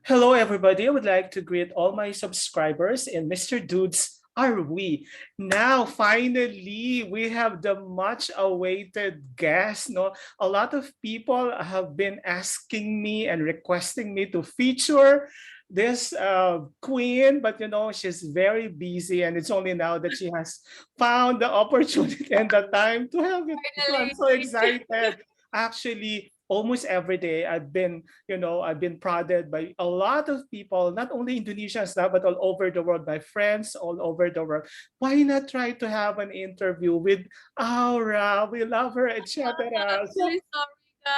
Hello, everybody. I would like to greet all my subscribers and Mr. Dudes. Are we now finally we have the much awaited guest? No, a lot of people have been asking me and requesting me to feature this queen, but she's very busy, and it's only now that she has found the opportunity and the time to have it. So I'm Finally. so excited. Actually, almost every day I've been prodded by a lot of people, not only Indonesians now, but all over the world, my friends all over the world. Why not try to have an interview with Aura? We love her, I'm etc. So really sorry,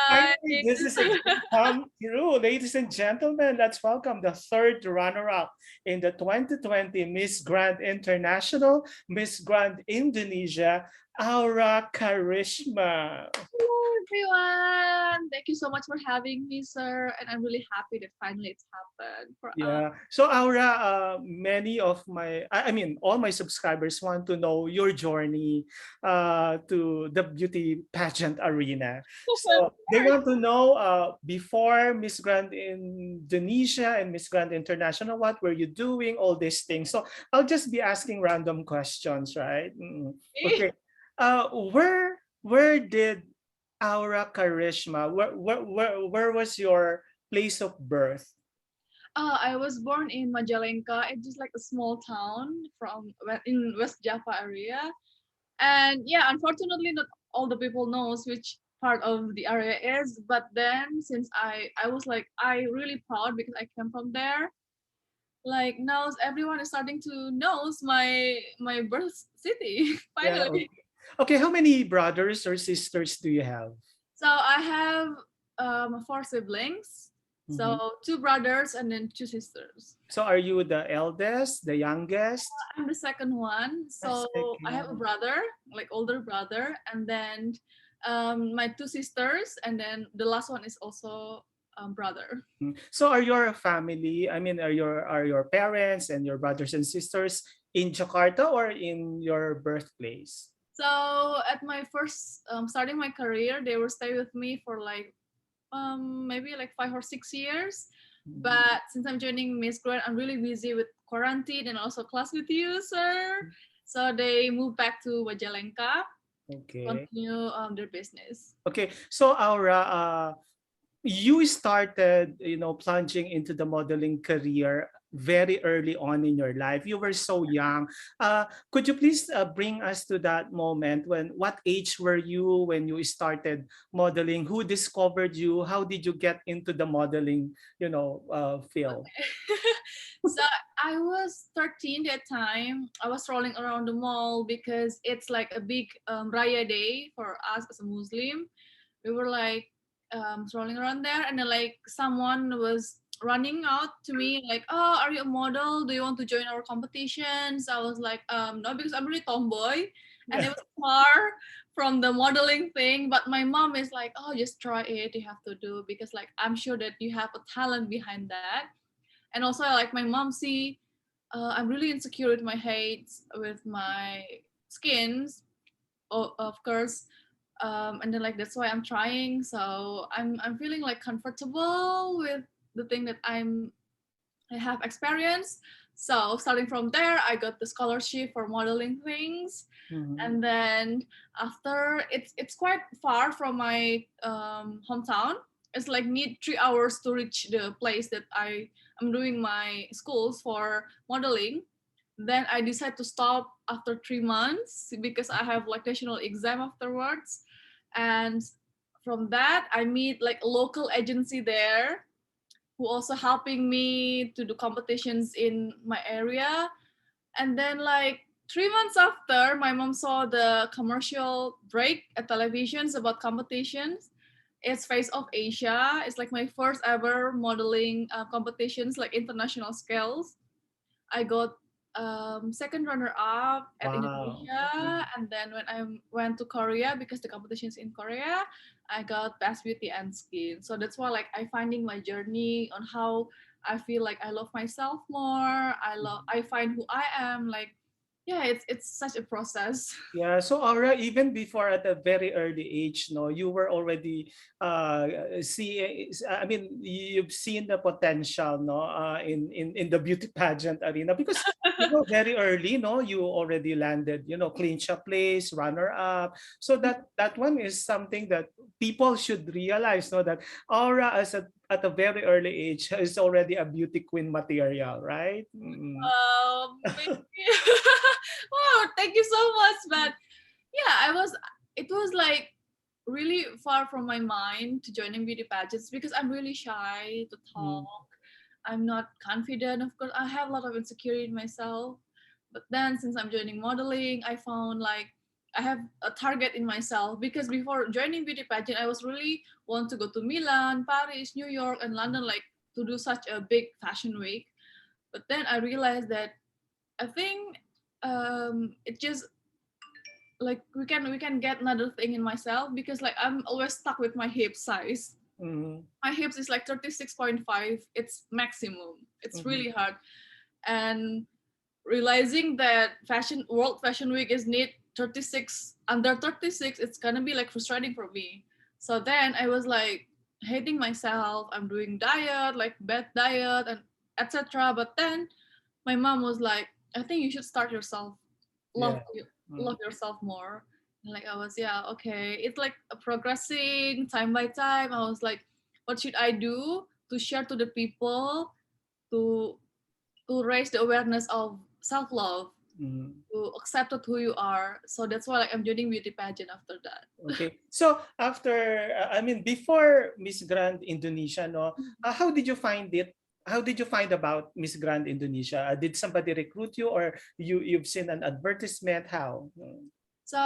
finally, this guys. is a dream come true. Ladies and gentlemen, let's welcome the third runner-up in the 2020 Miss Grand International, Miss Grand Indonesia, Aura Kharishma. Hello, everyone. Thank you so much for having me, sir. And I'm really happy that finally it's happened for us. Yeah. So Aura, many of I mean, all my subscribers want to know your journey to the beauty pageant arena. Of So they course. want to know before Miss Grand Indonesia and Miss Grand International, what were you doing? All these things. So I'll just be asking random questions, right? Okay. Where did Aura Charisma? Where was your place of birth? I was born in Majalengka. It's just like a small town in West Java area. And yeah, unfortunately, not all the people knows which part of the area is. But then, since I was like I really proud because I came from there. Like now, everyone is starting to knows my birth city Yeah. finally. Okay. How many brothers or sisters do you have? So I have four siblings. So Mhm. two brothers and then two sisters. So are you the eldest, the youngest? I'm the second one. The So I have a second. brother, like older brother, and then my two sisters, and then the last one is also brother. So are your family, I mean, are your parents and your brothers and sisters in Jakarta or in your birthplace? So at my first starting my career, they will stay with me for like maybe like 5 or 6 years. Mm. But since I'm joining Miss Grand, I'm really busy with quarantine and also class with you, sir. So they moved back to Wajalengka to Okay. continue their business. Okay. So Aura, you started, plunging into the modeling career very early on in your life. You were so young. Could you please bring us to that moment what age were you when you started modeling? Who discovered you? How did you get into the modeling, field? So I was 13 that time. I was strolling around the mall because it's like a big Raya day for us as a Muslim. We were like strolling around there, and then like someone was running out to me like, "Oh, are you a model? Do you want to join our competitions?" I was like, "No," because I'm really tomboy, and it was far from the modeling thing. But my mom is like, "Oh, just try it. You have to do because like I'm sure that you have a talent behind that." And also like my mom see I'm really insecure with my height, with my skins, of course. And then like that's why I'm trying. So I'm feeling like comfortable with the thing that I have experience. So starting from there, I got the scholarship for modeling things, Mhm. and then after it's quite far from my hometown. It's like need 3 hours to reach the place that I am doing my schools for modeling. Then I decide to stop after 3 months because I have like national exam afterwards. And from that I meet like a local agency there who also helping me to do competitions in my area. And then like 3 months after, my mom saw the commercial break at televisions about competitions. It's Face of Asia. It's like my first ever modeling competitions, like international scales. I got second runner up at Wow. Indonesia, and then when I went to Korea because the competition is in Korea, I got best beauty and skin. So that's why like I finding my journey on how I feel like I love myself more. I find who I am like yeah, it's such a process. Yeah, so Aura, even before at a very early age, no, you were already I mean, you've seen the potential, no, in the beauty pageant arena because very early, no, you already landed, clinch a place, runner up. So that one is something that people should realize, no, that Aura at a very early age is already a beauty queen material, right? Mm. Maybe. Wow, thank you so much. But yeah, it was like really far from my mind to joining beauty pageants because I'm really shy to talk. Mm. I'm not confident. Of course, I have a lot of insecurity in myself. But then since I'm joining modeling, I found like I have a target in myself because before joining beauty pageant, I was really want to go to Milan, Paris, New York, and London, like to do such a big fashion week. But then I realized that I think it just like we can get another thing in myself because like I'm always stuck with my hip size. Mm. My hips is like 36.5. It's maximum. It's Mhm. really hard. And realizing that World Fashion Week is need 36 under 36, it's gonna be like frustrating for me. So then I was like hating myself. I'm doing diet, like bad diet and etc. But then my mom was like, I think you should start yourself. Yeah. Love Mm. yourself more. And like I was, yeah, okay. It's like progressing time by time. I was like, what should I do to share to the people to raise the awareness of self love, Mm. to accept who you are. So that's why like I'm joining beauty pageant after that. Okay. So after, I mean, before Miss Grand Indonesia, no, how did you find it? How did you find about Miss Grand Indonesia? Did somebody recruit you, or you've seen an advertisement? How? Mm. So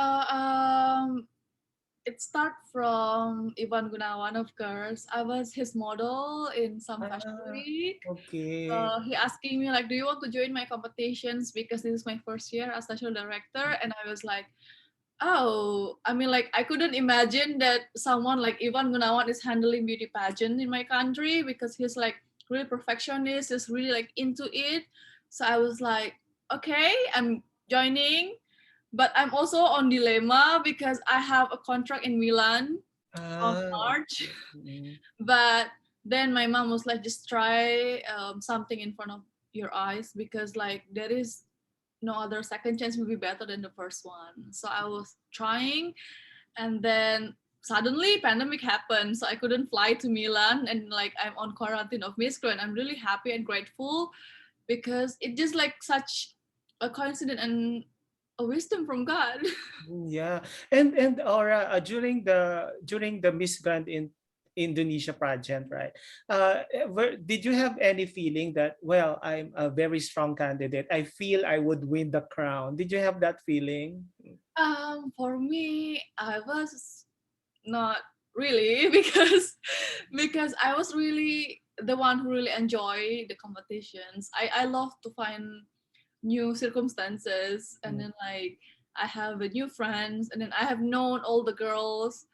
it start from Ivan Gunawan, of course. I was his model in some fashion Ah, week. okay. He asking me like, "Do you want to join my competitions?" Because this is my first year as national director, and I was like, "Oh, I mean, like I couldn't imagine that someone like Ivan Gunawan is handling beauty pageant in my country because he's like really perfectionist, is really like into it." So I was like, "Okay, I'm joining." But I'm also on dilemma because I have a contract in Milan on Ah, March. okay. Mm. But then my mom was like, just try something in front of your eyes because like there is no other second chance will be better than the first one. So I was trying, and then suddenly pandemic happened, so I couldn't fly to Milan, and like I'm on quarantine of Miss Grand. I'm really happy and grateful because it just like such a coincidence and a wisdom from God. Yeah, and Aura, during the Miss Grand in Indonesia pageant, right? Did you have any feeling that, well, I'm a very strong candidate? I feel I would win the crown. Did you have that feeling? For me, I was not really because I was really the one who really enjoy the competitions. I love to find new circumstances, and Mm. then like I have a new friends, and then I have known all the girls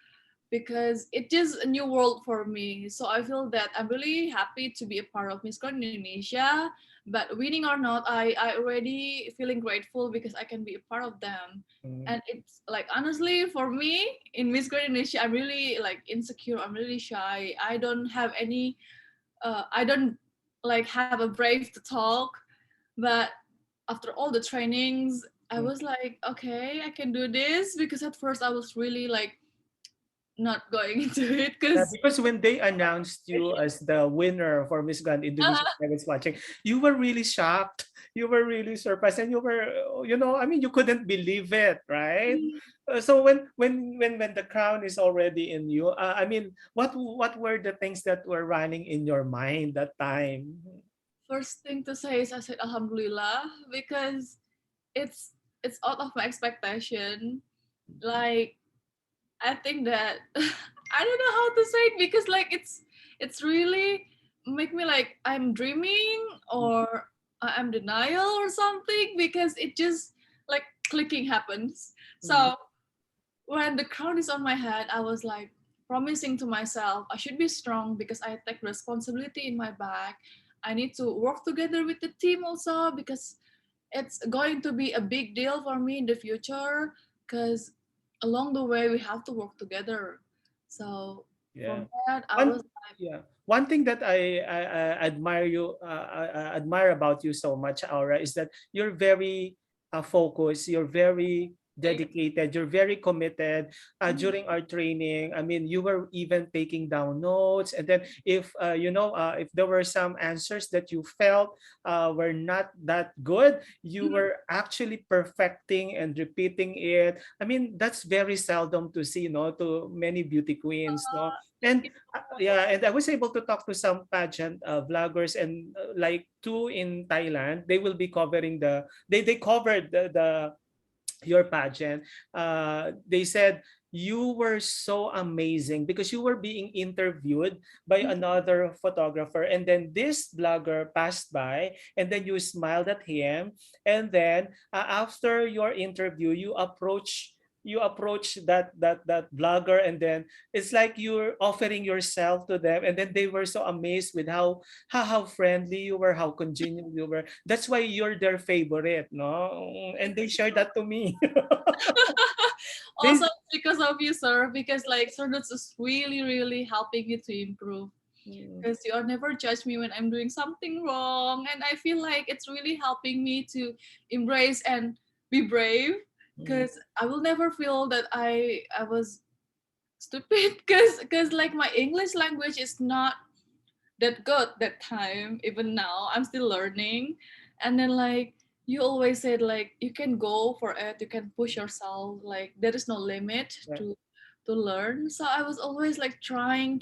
because it is a new world for me. So I feel that I'm really happy to be a part of Miss Grand Indonesia. But winning or not, I already feeling grateful because I can be a part of them. Mm. And it's like honestly for me in Miss Grand Indonesia, I'm really like insecure. I'm really shy. I don't have any. I don't like have a brave to talk. But after all the trainings, I Mm. was like, okay, I can do this because at first I was really like not going into it Yeah, because because when they announced you as the winner for Miss Grand Indonesia, I was watching, you were really shocked. You were really surprised, and you were, I mean, you couldn't believe it, right? So when the crown is already in you, I mean, what were the things that were running in your mind that time? first thing to say is I said Alhamdulillah because it's it's out of my expectation. Like I think that I don't know how to say it because like it's really make me like I'm dreaming or I'm denial or something because it just like clicking happens. Mm. So when the crown is on my head, I was like promising to myself I should be strong because I take responsibility in my back. I need to work together with the team also because it's going to be a big deal for me in the future because along the way we have to work together. So Yeah. from that, I was One yeah. One thing that I admire you I admire about you so much, Aura, is that you're very focused, you're very like, dedicated, you're very committed during our training. I mean, you were even taking down notes, and then if if there were some answers that you felt were not that good, you were actually perfecting and repeating it. I mean, that's very seldom to see, no, to many beauty queens, no. thank And you so much. yeah, and I was able to talk to some pageant vloggers, and like two in Thailand. They will be covering they covered the your pageant. They said you were so amazing because you were being interviewed by another photographer, and then this blogger passed by, and then you smiled at him, and then after your interview you approach that blogger, and then it's like you're offering yourself to them, and then they were so amazed with how friendly you were, how congenial you were. That's why you're their favorite, no? And Thank they shared you. that to me. Also They, because of you, sir, because like sir, that's just really, really helping me to improve. mm, Because you are never judge me when I'm doing something wrong, and I feel like it's really helping me to embrace and be brave. mm, Because I will never feel that I was stupid. Because like my English language is not that good that time. Even now, I'm still learning, and then like you always said like you can go for it, you can push yourself, like there is no limit yeah, to learn. So I was always like trying,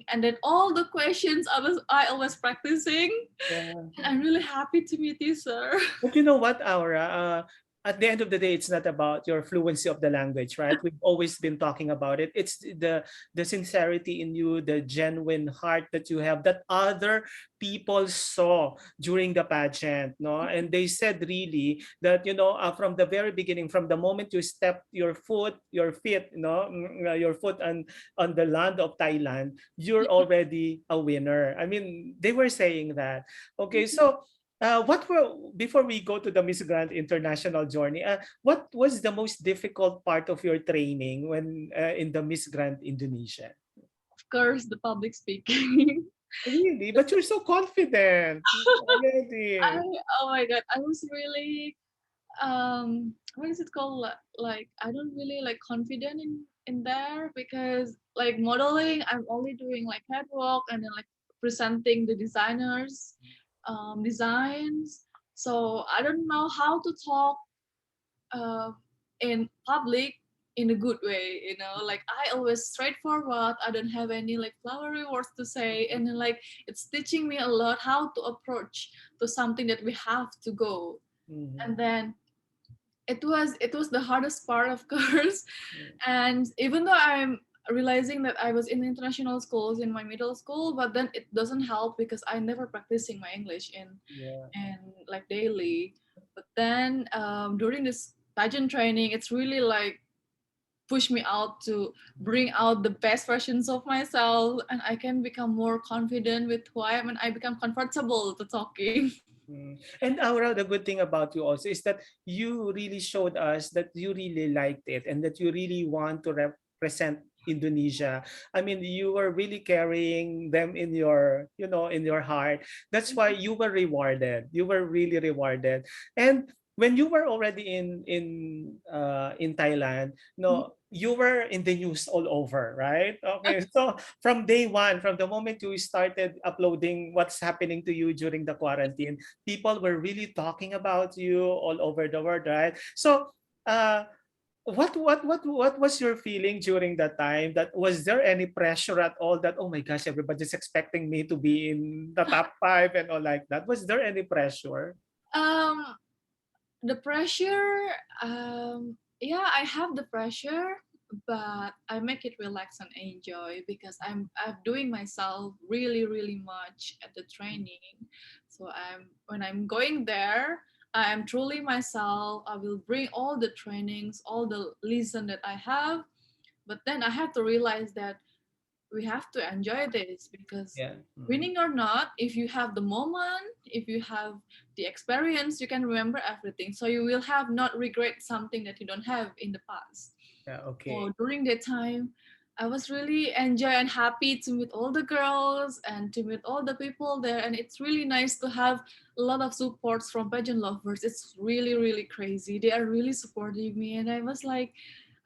and then all the questions I always practicing, and yeah. I'm really happy to meet you, sir. But you know what, Aura? At the end of the day, it's not about your fluency of the language, right? We've always been talking about it. It's the sincerity in you, the genuine heart that you have, that other people saw during the pageant, no? And they said really that from the very beginning, from the moment you stepped your feet, your foot on the land of Thailand, you're already a winner. I mean, they were saying that. Okay, so what were before we go to the Miss Grand International journey? What was the most difficult part of your training when in the Miss Grand Indonesia? Of course, the public speaking. Really, but you're so confident I already. Oh my god, I was really what is it called, like I don't really like confident in there, because like modeling I'm only doing like catwalk and then like presenting the designers designs. So I don't know how to talk uh, in public in a good way, like I always straightforward, I don't have any like flowery words to say, and then like it's teaching me a lot how to approach to something that we have to go. And Mhm. then it was the hardest part, of course. And even though I'm realizing that I was in international schools in my middle school, but then it doesn't help because I never practicing my English Yeah. in like daily. But then during this pageant training, it's really like push me out to bring out the best versions of myself, and I can become more confident with who I am, and I become comfortable to talking. Mm. And Aura, the good thing about you also is that you really showed us that you really liked it and that you really want to represent Indonesia. I mean, you were really carrying them in your heart. That's why you were rewarded. You were really rewarded. And when you were already in Thailand, no, you were in the news all over, right? Okay, so from day one, from the moment you started uploading what's happening to you during the quarantine, people were really talking about you all over the world, right? So, uh, what was your feeling during that time? That was there any pressure at all? That, oh my gosh, everybody's expecting me to be in the top five and all like that. Was there any pressure? um the pressure, yeah, I have the pressure, but I make it relax and enjoy because I'm doing myself really, really much at the training. So when I'm going there, I am truly myself. I will bring all the trainings, all the lesson that I have, but then I have to realize that we have to enjoy this because Yeah. Mm. winning or not, if you have the moment, if you have the experience, you can remember everything. So you will have not regret something that you don't have in the past. Yeah. So Okay. during that time, I was really enjoy and happy to meet all the girls and to meet all the people there. And it's really nice to have a lot of supports from pageant lovers. It's really, really crazy. They are really supporting me. And I was like,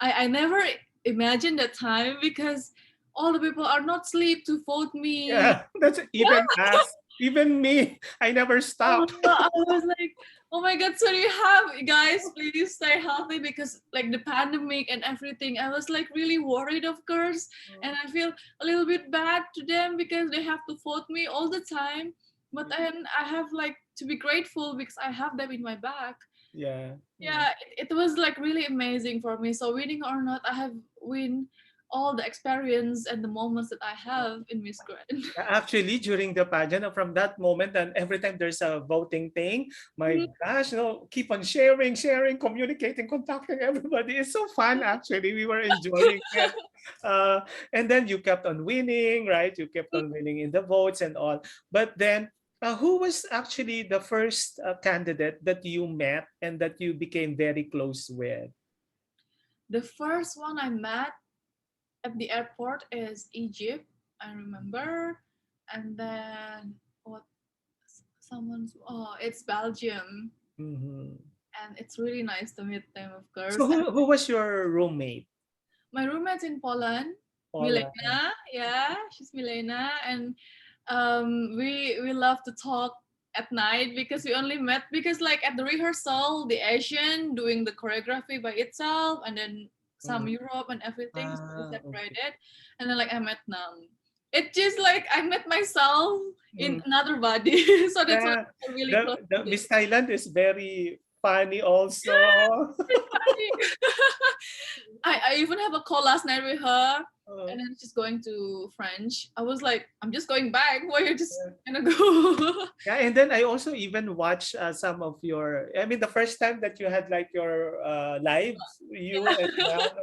I never imagined that time because all the people are not sleep to vote me. Yeah. That's even us. Even me. I never Oh, stopped. I was like, oh my god, so you have guys, please stay healthy because like the pandemic and everything. I was like really worried, of course, and I feel a little bit bad to them because they have to vote me all the time. But then I have like to be grateful because I have them in my back. Yeah. Mm. Yeah, it was like really amazing for me. So winning or not, I have win all the experience and the moments that I have in Miss Grand. Actually, during the pageant, from that moment, and every time there's a voting thing, my gosh, keep on sharing, sharing, communicating, contacting everybody. It's so fun, actually. We were enjoying it. Uh, and then you kept on winning, right? You kept on winning in the votes and all. But then, who was actually the first candidate that you met and that you became very close with? The first one I met at the airport is Egypt, I remember, and then what? Someone's it's Belgium, Mhm. and it's really nice to meet them, of So course. And who was your roommate? my roommate's in Poland, Paula. Milena. Yeah, she's Milena, and we love to talk at night because we only met because like at the rehearsal, the Asian doing the choreography by itself, and then some Mm. Europe and everything. So we Okay. separated, and then like I met Nam. It just like I met myself in Mm. another body, so that's why Yeah, I'm really the close the to this. Miss Thailand is very funny also. It's funny. I even have a call last night with her, Uh, and then she's going to French. I was like, I'm just going back. Why you're just yeah. gonna go? Yeah, and then I also even watch some of your. I mean, the first time that you had like your lives, you and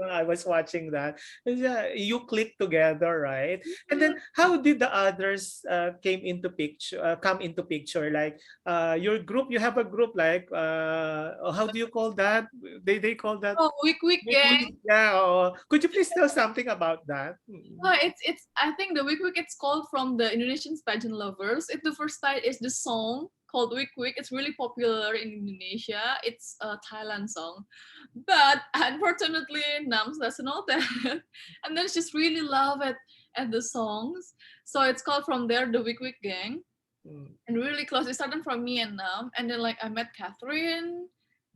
I was watching that. And, yeah, you clicked together, right? And then how did the others came into picture? Come into picture, like your group. You have a group, like how do you call that? They call that. Oh, week gang. Yeah. Could you please tell something about that? Oh, it's. I think the week it's called from the Indonesian pageant lovers. It the first time is the song called Week. It's really popular in Indonesia. It's a Thailand song, but unfortunately, Nams doesn't know that, and then she's really love it at the songs. So it's called from there the Week gang. Mm, And really close. It started from me and Nam, and then like I met Catherine,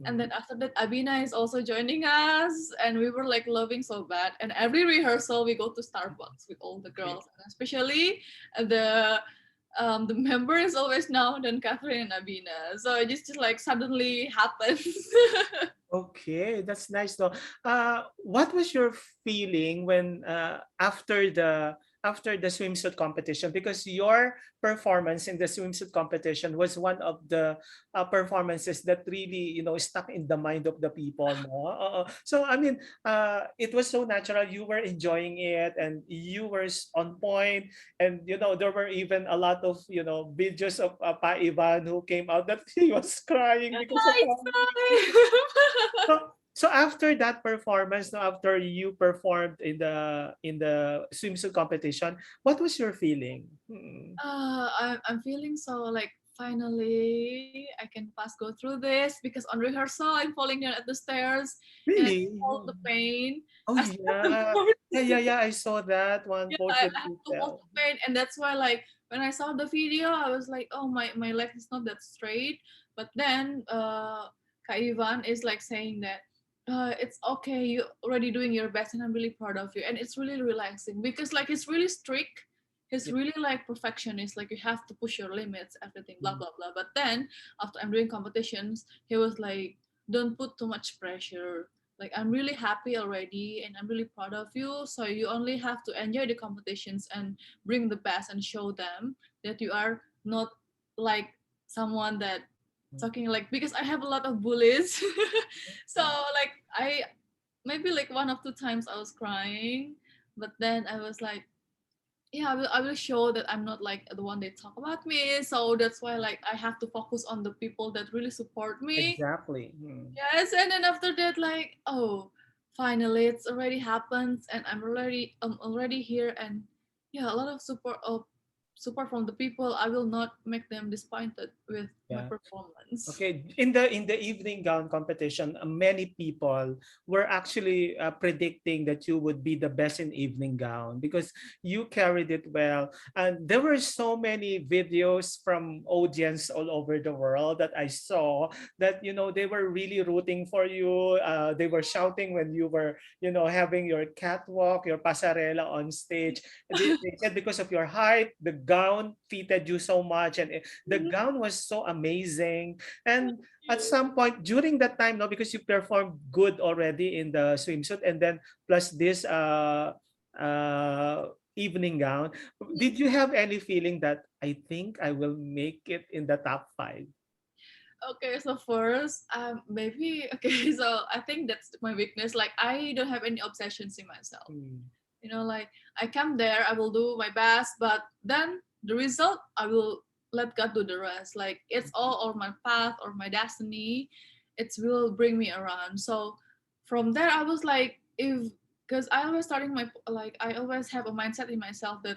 and mm. then after that Abina is also joining us, and we were like loving so bad. And every rehearsal we go to Starbucks with all the Okay. girls, and especially the member is always Nam and Catherine and Abina. So it just like suddenly happens. Okay, that's nice though. What was your feeling when after the swimsuit competition? Because your performance in the swimsuit competition was one of the performances that really stuck in the mind of the people. No, so I mean, it was so natural. You were enjoying it, and you were on point. And there were even a lot of videos of Pa Ivan who came out that he was crying because of Nice how. time. So after that performance, no, after you performed in the swimsuit competition, what was your feeling? Mm. I'm feeling so like finally I can pass go through this because on rehearsal I'm falling down at the stairs and I Really? felt Oh, the pain. oh I start to yeah. Yeah, yeah, yeah. I saw that one yeah, post that I have you to hold tell. the pain, and that's why like when I saw the video, I was like, oh my leg is not that straight. But then Kak Ivan is like saying that it's okay, you already doing your best, and I'm really proud of you. And it's really relaxing because like he's really strict. He's Yeah. really like perfectionist, like you have to push your limits, everything, blah Mm. blah blah. But then after I'm doing competitions, he was like, don't put too much pressure, like I'm really happy already and I'm really proud of you, so you only have to enjoy the competitions and bring the best and show them that you are not like someone that talking like, because I have a lot of bullies. So like I maybe like one or two times I was crying, but then I was like yeah, I will show that I'm not like the one they talk about me. So that's why like I have to focus on the people that really support me. Exactly. Hmm. Yes, and then after that, like, oh, finally it's already happened, and I'm already here, and yeah, a lot of support from the people. I will not make them disappointed with my Yeah. performance. Okay, in the evening gown competition, many people were actually predicting that you would be the best in evening gown because you carried it well. And there were so many videos from audience all over the world that I saw that they were really rooting for you. They were shouting when you were having your catwalk, your pasarela on stage. They said because of your height, the gown fitted you so much, and the Mhm. gown was so amazing. And at some point during that time, no, because you performed good already in the swimsuit, and then plus this evening gown, did you have any feeling that I think I will make it in the top five? Okay, so first, maybe okay, so I think that's my weakness. Like I don't have any obsessions in myself. Hmm. Like I come there, I will do my best, but then the result, I will let God do the rest. Like it's all on my path or my destiny. It will bring me around. So from there, I was like, if because I always starting my like I always have a mindset in myself that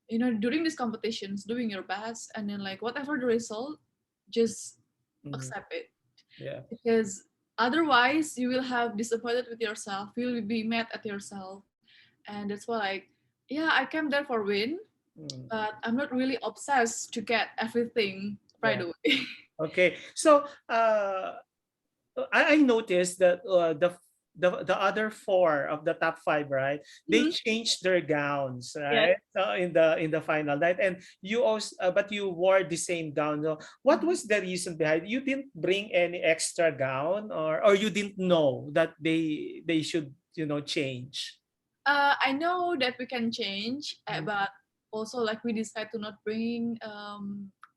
during these competitions, doing your best, and then like whatever the result, just Hmm. accept it Yeah. because otherwise you will have disappointed with yourself, you will be mad at yourself, and that's why like yeah, I came there for win, Mm. but I'm not really obsessed to get everything right Yeah. away. Okay. So I noticed that the other four of the top five, right? They Mhm. changed their gowns, Yes. right? In the final night, and you also, but you wore the same gown. So what was the reason behind? You didn't bring any extra gown, or you didn't know that they should change. I know that we can change, Mm. but also like we decide to not bring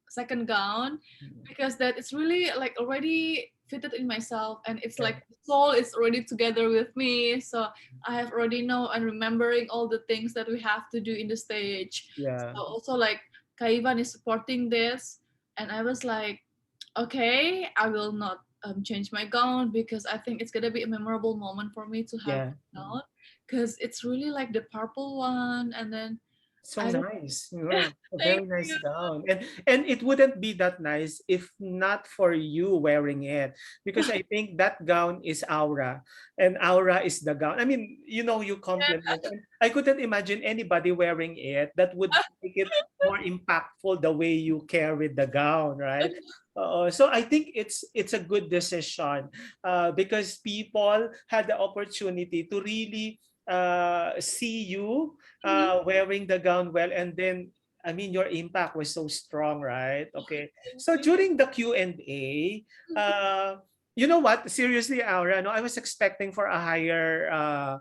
second gown because that it's really like already fitted in myself, and it's Yeah, like soul is already together with me. So I have already know and remembering all the things that we have to do in the stage. yeah, So also like Kaivan is supporting this, and I was like, okay, I will not change my gown because I think it's gonna be a memorable moment for me to have yeah. gown because it's really like the purple one, and then So I don't. nice. Yeah, a Thank very nice you. gown. And it wouldn't be that nice if not for you wearing it. Because I think that gown is aura. And aura is the gown. I mean, you compliment. And I couldn't imagine anybody wearing it that would make it more impactful the way you carried the gown, right? So I think it's a good decision because people had the opportunity to really see you Mhm. wearing the gown well, and then I mean your impact was so strong, right? Okay, Thank so you. during the Q&A, you know what, seriously, Aura, no, I was expecting for a higher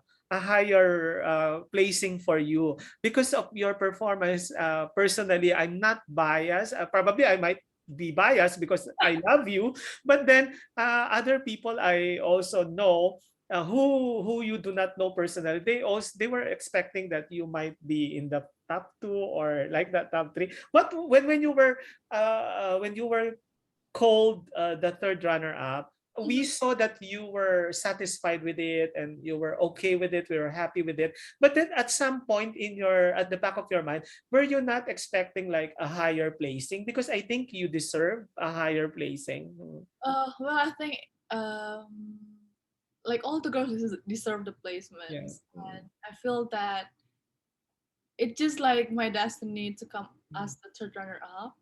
placing for you because of your performance. Personally, I'm not biased. Probably I might be biased because I love you, but then other people I also know who you do not know personally, they were expecting that you might be in the top two or like that top three. What when you were called the third runner up, we Mhm. saw that you were satisfied with it and you were okay with it. We were happy with it. But then at some point at the back of your mind, were you not expecting like a higher placing? Because I think you deserve a higher placing. Mm. Well, I think like all the girls deserve the Yeah. placements, Mm. and I feel that it's just like my destiny to come Mm. as the third runner up.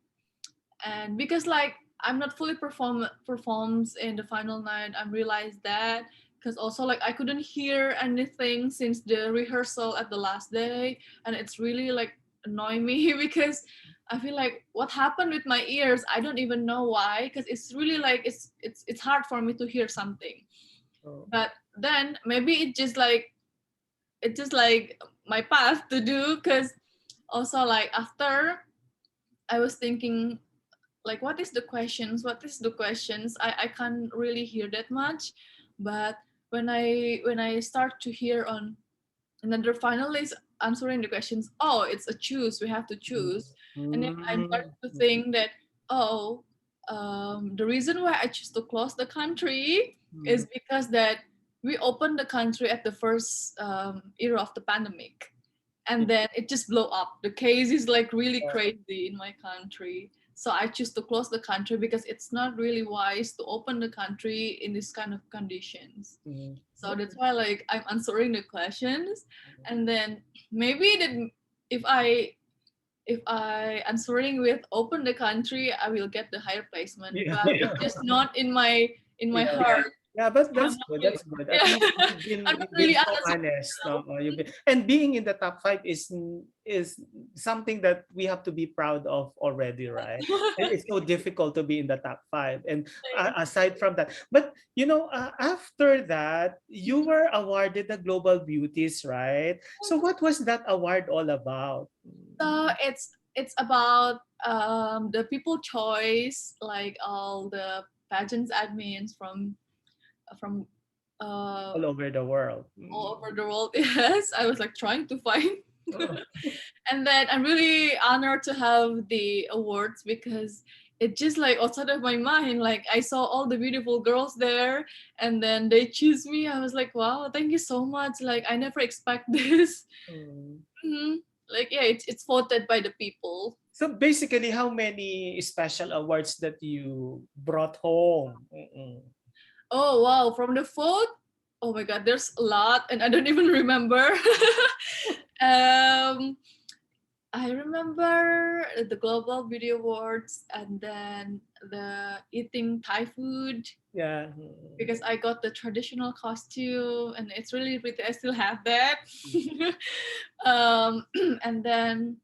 And because like I'm not fully performs in the final night, I realized that because also like I couldn't hear anything since the rehearsal at the last day, and it's really like annoying me because I feel like what happened with my ears, I don't even know why, because it's really like it's hard for me to hear something. Oh. But then maybe it's just like my path to do, because also like after I was thinking like what is the questions, I can't really hear that much. But when I start to hear on another finalist, answering the questions, oh, it's a choose, we have to choose. And then I started Mm. to think that, oh, the reason why I choose to close the country Mm. is because that we opened the country at the first era of the pandemic, and then it just blow up. The case is like really crazy in my country. So I choose to close the country because it's not really wise to open the country in this kind of conditions. Mm. So that's why like I'm answering the questions, and then maybe that if I if I answering with open the country, I will get the higher placement. Yeah. But it's just not in my Yeah. heart. Yeah, but I'm that's not good. really, That's good. At yeah, least I'm not you've been really so honest with honest. myself. No? And being in the top five is something that we have to be proud of already, right? It's so difficult to be in the top five. And aside from that, but after that, you were awarded the Global Beauties, right? So what was that award all about? So it's about the people choice, like all the pageants admins from uh, All over the world. all over the world. Yes, I was like trying to find. Oh. And then I'm really honored to have the awards because it just like outside of my mind. Like I saw all the beautiful girls there, and then they choose me. I was like, wow, thank you so much. Like I never expect this. Mm. Mhm. Like yeah, it's voted by the people. So basically, how many special awards that you brought home? Mm-mm. Oh wow, from the vote, oh my god, there's a lot, and I don't even remember. um, I remember the Global Beauty Awards, and then the eating Thai food Yeah. Mm. because I got the traditional costume, and it's really pretty. I still have that. um, and then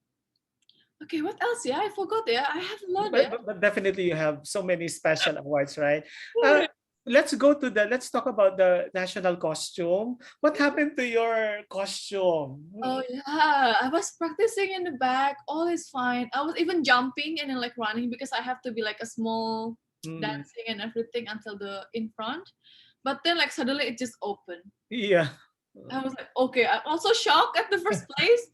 okay, what else? Yeah, I forgot. Yeah, I have a lot. Yeah. But definitely you have so many special awards, right? Uh, let's talk about the national costume. What happened to your costume? Oh yeah, I was practicing in the back. All is fine. I was even jumping and then like running because I have to be like a small Mm. dancing and everything until the in front. But then like suddenly it just opened. Yeah. I was like, okay. I'm also shocked at the first place,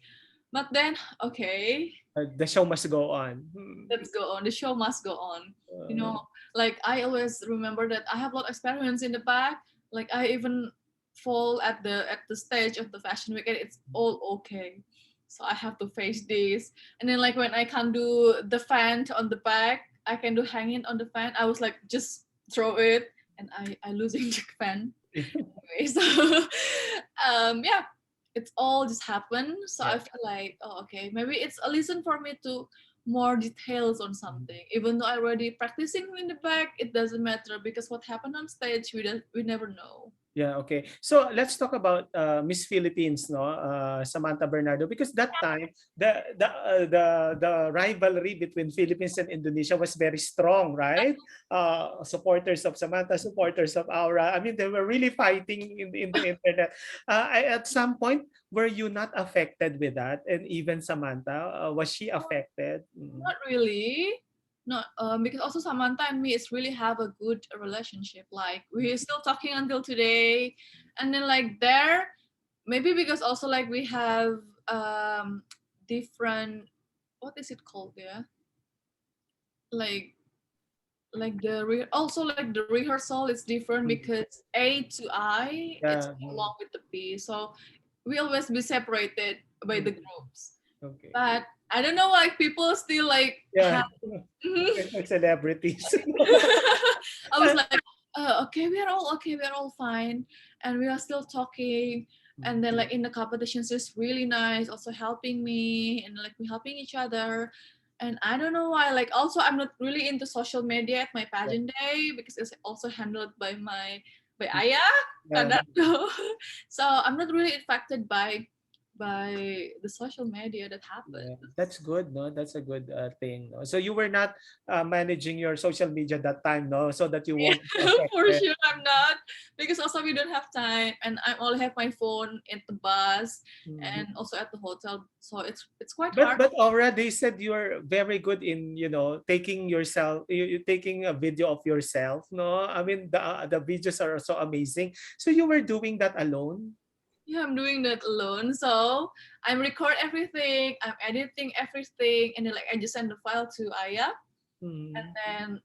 but then okay, The show must go on. Mm. let's go on. The show must go on. You Uh, know, like I always remember that I have a lot of experience in the back. Like I even fall at the stage of the fashion week and it's all okay. So I have to face this. And then like when I can do the fan on the back, I can do hanging on the fan. I was like just throw it and I losing the fan. Anyway, so yeah, it's all just happened. So yeah. I feel like, oh, okay, maybe it's a lesson for me to more details on something. Even though I already practicing in the back, it doesn't matter because what happened on stage, we never know. Yeah, okay. So let's talk about Miss Philippines, no, Samantha Bernardo, because that time the rivalry between Philippines and Indonesia was very strong, right? Supporters of Samantha, supporters of Aura. I mean, they were really fighting in the internet. At some point, were you not affected with that? And even Samantha, was she affected? Mm. Not really. Not because also Samantha and me is really have a good relationship. Like we're still talking until today, and then like there maybe because also like we have different, what is it called, yeah, like also like the rehearsal is different Mm. because A to I it's Yeah. Mm. along with the P, so we always be separated by the Mm. groups. Okay. But I don't know why people still like Yeah. have. Celebrities. I was like, okay, we are all okay, we are all fine, and we are still talking. And then like in the competitions, it's really nice, also helping me and like we helping each other. And I don't know why. Like also, I'm not really into social media at my pageant day because it's also handled by by Ayah, Yeah. Kadado. So I'm not really affected by the social media that happens. Yeah, that's good, no? That's a good thing. No? So you were not managing your social media that time, no? So that you Yeah, won't be for affected. sure I'm not because also we don't have time and I only have my phone at the bus Mhm. and also at the hotel, so it's quite But hard. Aura, they said you're very good in taking yourself, you taking a video of yourself, no? I mean the videos are so amazing. So you were doing that alone? yeah, I'm doing that alone. So I'm record everything, I'm editing everything, and then like I just send the file to Aya, and Mm. then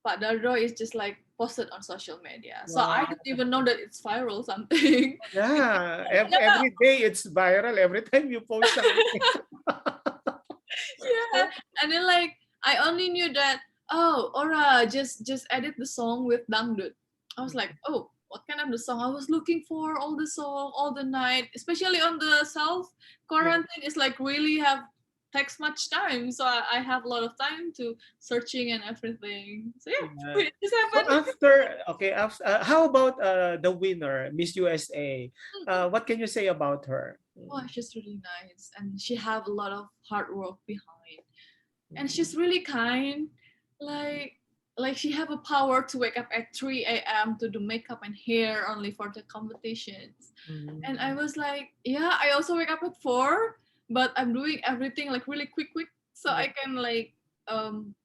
Pak Dardo is just like posted on social media. So I Wow. don't even know that it's viral something. Yeah, Yeah, every day it's viral. Every time you post something. yeah. And then like I only knew that, oh, Aura just edit the song with dangdut. I was like, oh, what kind of the song? I was looking for all the song all the night, especially on the self Yeah. quarantine. It's like really have takes much time, so I have a lot of time to searching and everything. So Yeah. yeah, it just So happened. after, okay, after, how about the winner, Miss USA? What can you say about her? Oh, she's really nice, and she have a lot of hard work behind, and Mm. she's really kind. Like like she have a power to wake up at 3 a.m. to do makeup and hair only for the competitions. And I Mm. was like, yeah, I also wake up at 4, but I'm doing everything like really quick, so Yeah. I can like um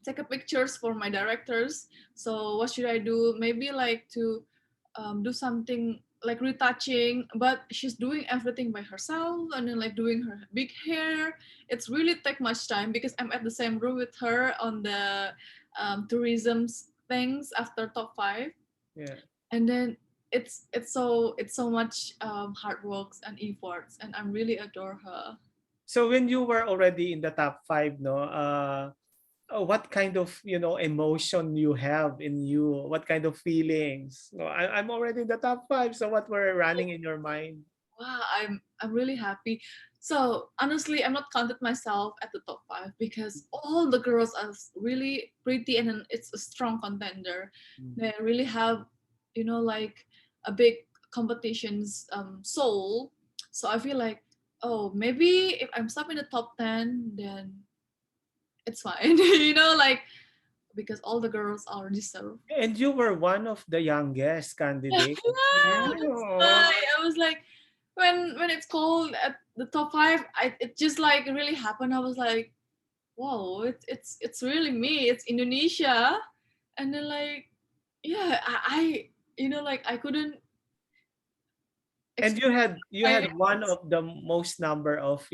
take a pictures for my directors. So what should I do? Maybe like to do something like retouching, but she's doing everything by herself, and then like doing her big hair. It's really take much time because I'm at the same room with her on the tourism things after top 5, Yeah. and then it's so much hard works and efforts, and I'm really adore her. So when you were already in the top five, no, what kind of emotion you have in you? What kind of feelings? No, I'm already in the top five. So what were running in your mind? Wow, I'm really happy. So honestly, I'm not counted myself at the top 5 because all the girls are really pretty, and then it's a strong contender. Mm. They really have, like a big competitions soul. So I feel like, oh, maybe if I'm stuck in the top 10, then it's fine. Like because all the girls are deserve. And you were one of the youngest candidates. Yeah, that's Oh, why I was like, when it's called at the top 5, it just like really happened. I was like, wow, it's really me. It's Indonesia, and then like, yeah, like I couldn't and explain you had my one of the most number of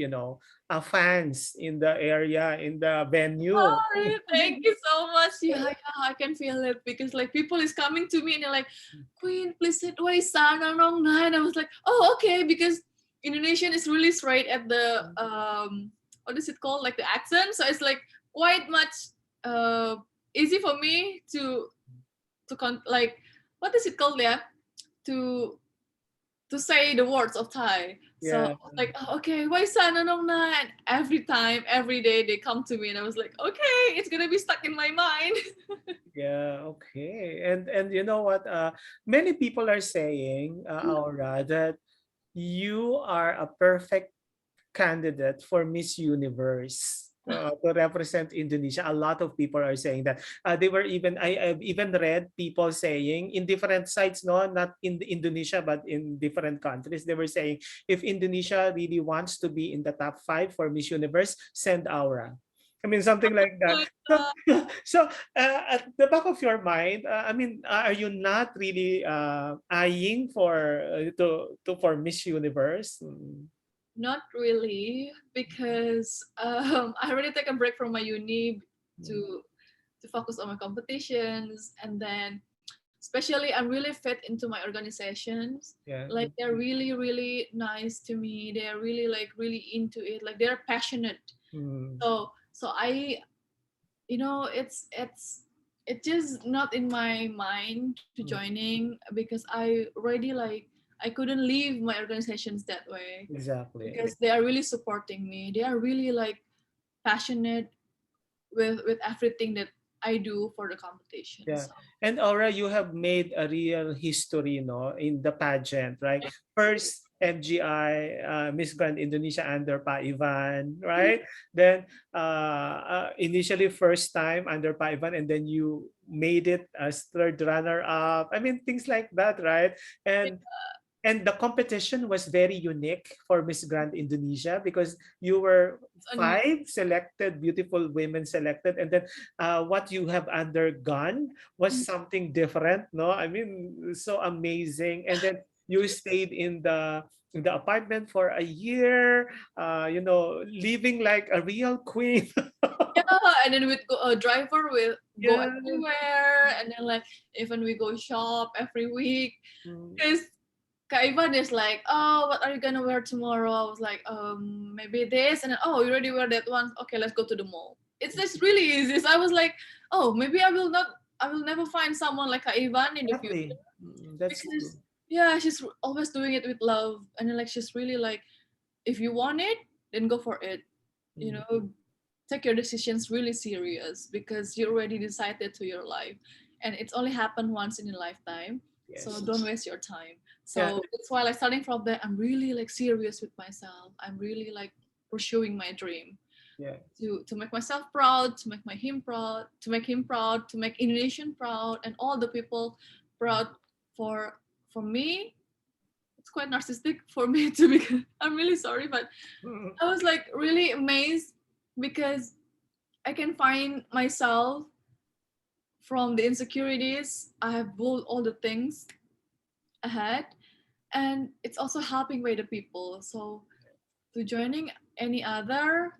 fans in the area in the venue. sorry. Thank you so much. Yeah, yeah, I can feel it because like people is coming to me and they're like, Queen, please sit away, sana nong nine. I was like, oh, okay, because Indonesian is really straight at the what is it called, like the accent. So it's like quite much uh easy for me to like what is it called, yeah, to to say the words of Thai. So Yeah. like, oh, okay, why sana nong na? And every time, every day they come to me, and I was like, okay, it's gonna be stuck in my mind. Yeah, okay. And you know what? Many people are saying, Aura, that you are a perfect candidate for Miss Universe to represent Indonesia. A lot of people are saying that. They were even I've even read people saying in different sites, no, not in Indonesia but in different countries. They were saying if Indonesia really wants to be in the top five for Miss Universe, send Aura. I mean, something like that. My So, God. so at the back of your mind, I mean, are you not really eyeing for for Miss Universe? Mm. Not really, because I already take a break from my uni Mm. to to focus on my competitions, and then especially I'm really fit into my organizations. Yeah. Like they're really really nice to me. They're really like really into it. Like they're passionate. Mm. So I, it's just not in my mind to Mm. joining because I already like I couldn't leave my organizations that way Exactly. because they are really supporting me. They are really like passionate with everything that I do for the competition. Yeah. So And Aura, you have made a real history, no, in the pageant, right? First MGI, Miss Grand Indonesia under Pa Ivan, right? Then initially first time under Pa Ivan, and then you made it as third runner up. I mean, things like that, right? And the competition was very unique for Miss Grand Indonesia because you were it's on five selected, beautiful women selected, and then what you have undergone was something different. No, I mean, so amazing. And then you stayed in the apartment for a year, living like a real queen. Yeah, and then with a driver will go Yeah. everywhere, and then like even we go shop every week. Mm, Because Kak Ivan is like, oh, what are you gonna wear tomorrow? I was like, maybe this, and then oh, you already wear that one. Okay, let's go to the mall. It's just really easy. So I was like, oh, maybe I will never find someone like Kak Ivan in the future exactly. That's true. because yeah, she's always doing it with love, and then like she's really like, if you want it, then go for it. You Mm, know, take your decisions really serious because you already decided to your life, and it's only happened once in a lifetime. So yes. don't waste your time. Yeah. So that's why, like, starting from there, I'm really like serious with myself. I'm really like pursuing my dream Yeah. to make myself proud, to make my him proud, to make him proud, to make Indonesian proud, and all the people proud. For me, it's quite narcissistic for me to be. I'm really sorry, but Mm, I was like really amazed because I can find myself from the insecurities. I have built all the things ahead, and it's also helping by the people. So to joining any other,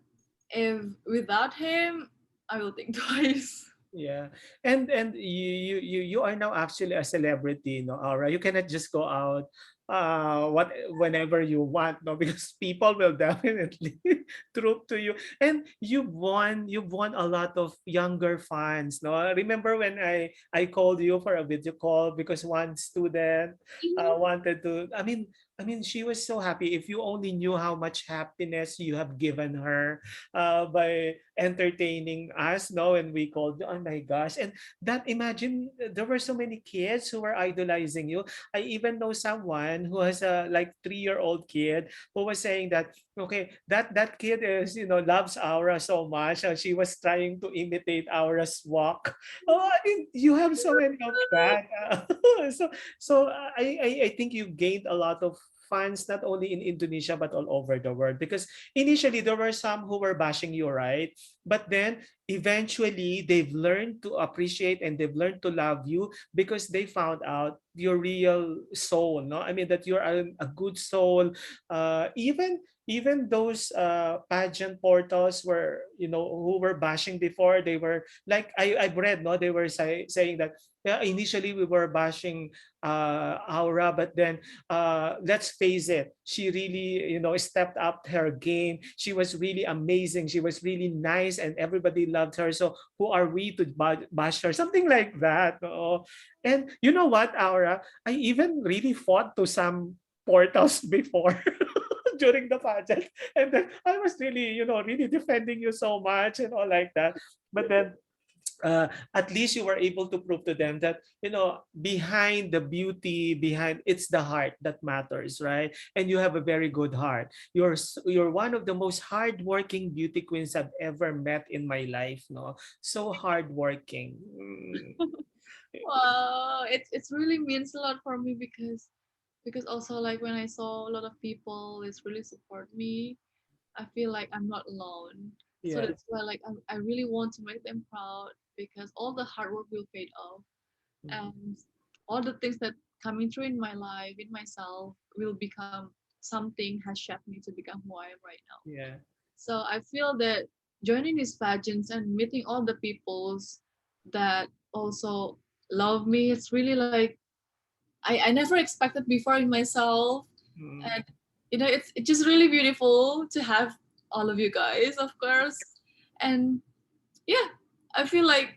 if without him, I will think twice. yeah. And you are now actually a celebrity, no, Aura. You cannot just go out whenever you want, no, because people will definitely troop to you. And you've won a lot of younger fans, no. Remember when I called you for a video call because one student wanted to, I mean, she was so happy. If you only knew how much happiness you have given her by entertaining us, no, when we called. Oh my gosh. And that, imagine, there were so many kids who were idolizing you. I even know someone who has a like 3-year-old kid who was saying that, okay, that kid is, loves Aura so much. She was trying to imitate Aura's walk. Oh, I mean, you have so many of that. So I think you gained a lot of fans not only in Indonesia but all over the world, because initially there were some who were bashing you, right? But then eventually they've learned to appreciate and they've learned to love you because they found out your real soul, no? I mean, that you're a good soul. Even those pageant portals were, who were bashing before, they were like, I've read, no, they were saying that, yeah, initially we were bashing Aura, but then let's face it, she really, stepped up her game. She was really amazing. She was really nice, and everybody loved her. So who are we to bash her? Something like that. Oo. And you know what, Aura? I even really fought to some portals before. During the pageant, and then I was really, really defending you so much and all like that. But then at least you were able to prove to them that, behind the beauty, behind, it's the heart that matters, right? And you have a very good heart. You're one of the most hardworking beauty queens I've ever met in my life, no? So hardworking. Wow, it's really means a lot for me because also like when I saw a lot of people is really support me, I feel like I'm not alone. So Yeah. that's why like I really want to make them proud because all the hard work will paid off, Mhm. and all the things that coming through in my life, in myself, will become something has shaped me to become who I am right now. Yeah. So I feel that joining these pageants and meeting all the peoples that also love me, it's really like I never expected before in myself. Mm. And it's just really beautiful to have all of you guys, of course. And yeah, I feel like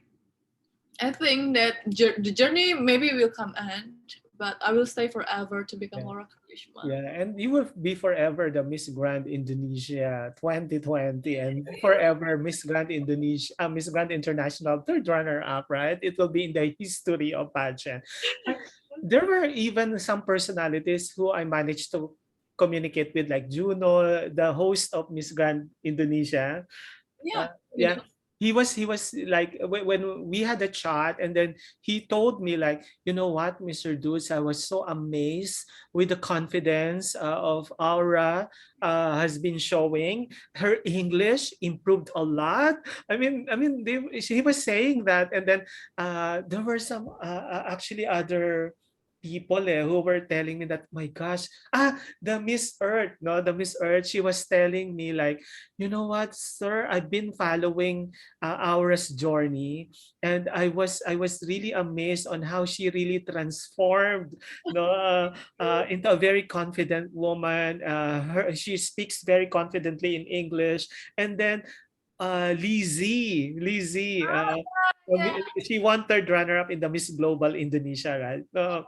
I think that the journey maybe will come end, but I will stay forever to become Yeah. AURRA Kharishma. Yeah, and you will be forever the Miss Grand Indonesia 2020 and forever Miss Grand Indonesia, Miss Grand International third runner-up, right? It will be in the history of pageant. There were even some personalities who I managed to communicate with, like Juno, the host of Miss Grand Indonesia. Yeah, you Yeah, know. he was like, when we had a chat, and then he told me like, you know what, Mr. Dudes, I was so amazed with the confidence of Aura has been showing. Her English improved a lot. He was saying that, and then there were some actually other. people who were telling me that, my gosh, the Miss Earth, no, the Miss Earth, she was telling me like, you know what, sir, I've been following Aura's journey, and I was really amazed on how she really transformed, no, into a very confident woman. She speaks very confidently in English, and then Lizzie, Yeah. she won third runner-up in the Miss Global Indonesia, right? Wow.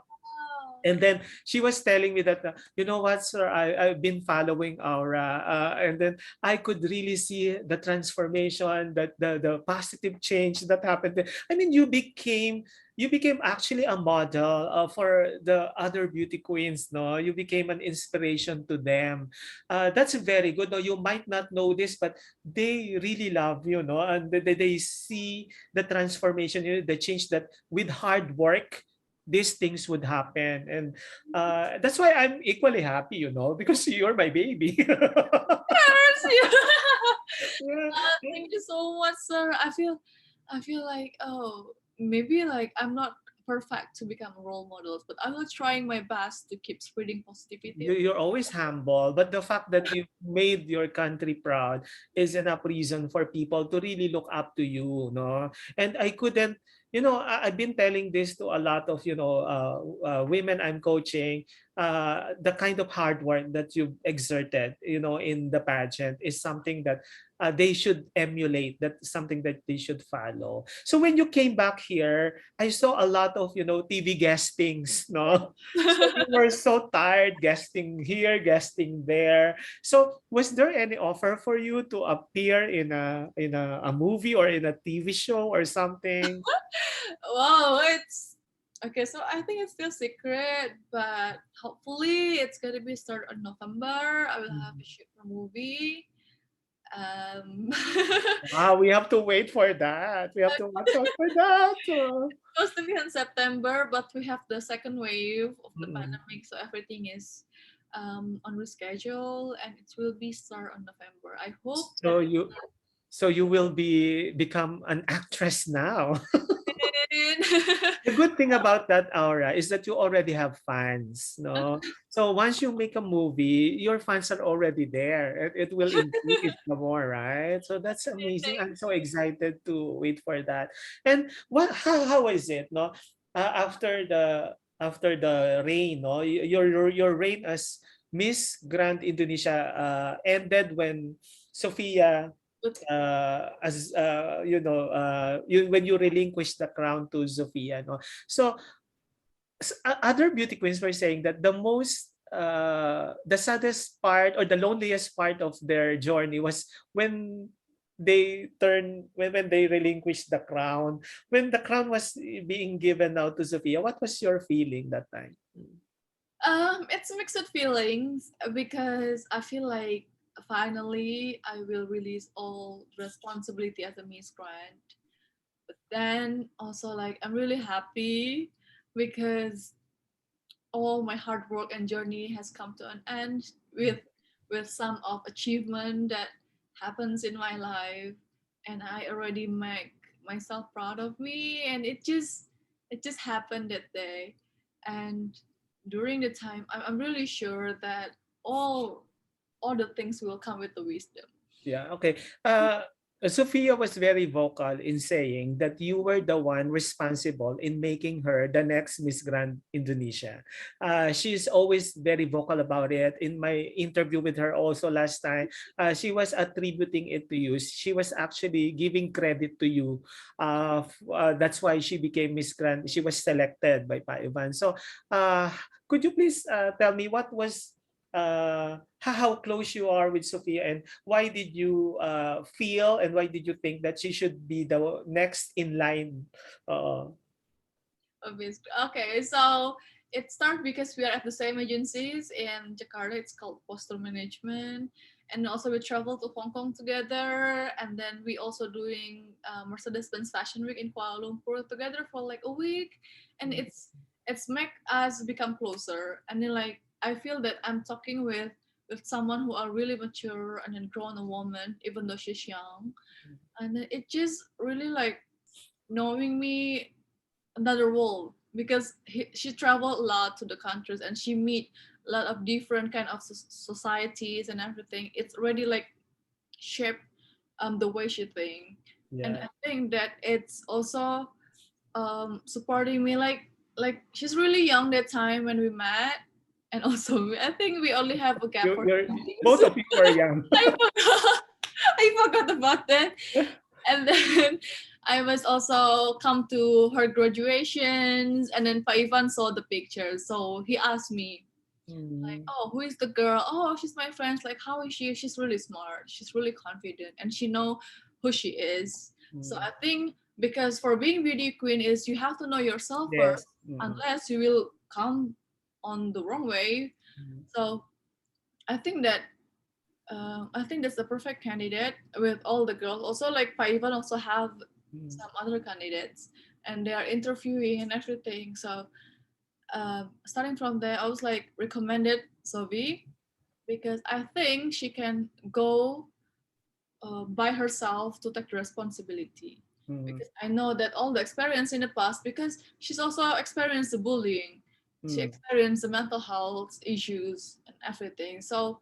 And then she was telling me that, you know what, sir, I've been following Aura, and then I could really see the transformation, that the positive change that happened. I mean, you became actually a model for the other beauty queens, no? You became an inspiration to them. That's very good. No, you might not know this, but they really love you, no? And they see the transformation, the change that with hard work these things would happen. And that's why I'm equally happy, because you're my baby. Yes, yeah. Yeah. Thank you so much, sir. I feel like, oh, maybe like I'm not perfect to become role models, but I will trying my best to keep spreading positivity. You're always humble, but the fact that you made your country proud is enough reason for people to really look up to you, no? And I couldn't, I've been telling this to a lot of, women I'm coaching. The kind of hard work that you've exerted, in the pageant is something that they should emulate. That's something that they should follow. So when you came back here, I saw a lot of, TV guestings, no? So you were so tired guesting here, guesting there. So was there any offer for you to appear in a movie or in a TV show or something? Wow, it's okay. So I think it's still secret, but hopefully it's gonna be start on November. I will have Mhm. a shoot for movie. Um, Wow, we have to wait for that. We have to watch out for that. supposed to be in September, but we have the second wave of the Mm-mm. pandemic, so everything is on reschedule, and it will be start on November. I hope that So you will become an actress now. it. The good thing about that, Aura, is that you already have fans, no? So once you make a movie, your fans are already there. It will increase the more, right? So that's amazing. Thank I'm so excited to wait for that. And how is it, no? After the reign, no? Your reign as Miss Grand Indonesia ended when Sophia as when you relinquish the crown to Sophia, no? So other beauty queens were saying that the saddest part or the loneliest part of their journey was when when they relinquished the crown, when the crown was being given out to Sophia. What was your feeling that time? It's mixed feelings because I feel like finally I will release all responsibility as a Miss Grand. But then also like I'm really happy because all my hard work and journey has come to an end with some of achievement that happens in my life, and I already make myself proud of me, and it just happened that day. And during the time I'm really sure that all the things will come with the wisdom. Yeah, okay. Sophia was very vocal in saying that you were the one responsible in making her the next Miss Grand Indonesia. She's always very vocal about it. In my interview with her also last time, she was attributing it to you. She was actually giving credit to you. That's why she became Miss Grand. She was selected by Pa Ivan. So, could you please tell me what was how close you are with Sophia, and why did you feel and why did you think that she should be the next in line? Uh, Obviously. Okay, so it started because we are at the same agencies in Jakarta. It's called Postal Management, and also we travel to Hong Kong together. And then we also doing Mercedes-Benz Fashion Week in Kuala Lumpur together for like a week, and it's make us become closer. And then like I feel that I'm talking with someone who are really mature and then grown a woman, even though she's young, and then it just really like knowing me another world, because she traveled a lot to the countries and she meet a lot of different kind of societies and everything. It's already like shaped the way she think, and Yeah. I think that it's also supporting me. Like she's really young that time when we met, and also I think we only have a gap for You're 2 years. both of you are young. I forgot. I forgot about that. And then I was also come to her graduations, and then Pa Ivan saw the pictures. So he asked me, like, Mm, oh, who is the girl? Oh, she's my friend. Like, how is she? She's really smart. She's really confident, and she know who she is. So mm. I think because for being beauty queen is you have to know yourself first, Yes. Mm, unless you will come on the wrong way. mm, So I think that I think that's the perfect candidate with all the girls. Also, like Paivan also have mm. some other candidates, and they are interviewing and everything. So starting from there, I was like recommended Sophie because I think she can go by herself to take the responsibility. Mm, Because I know that all the experience in the past, because she's also experienced the bullying, she mm. experienced the mental health issues and everything. So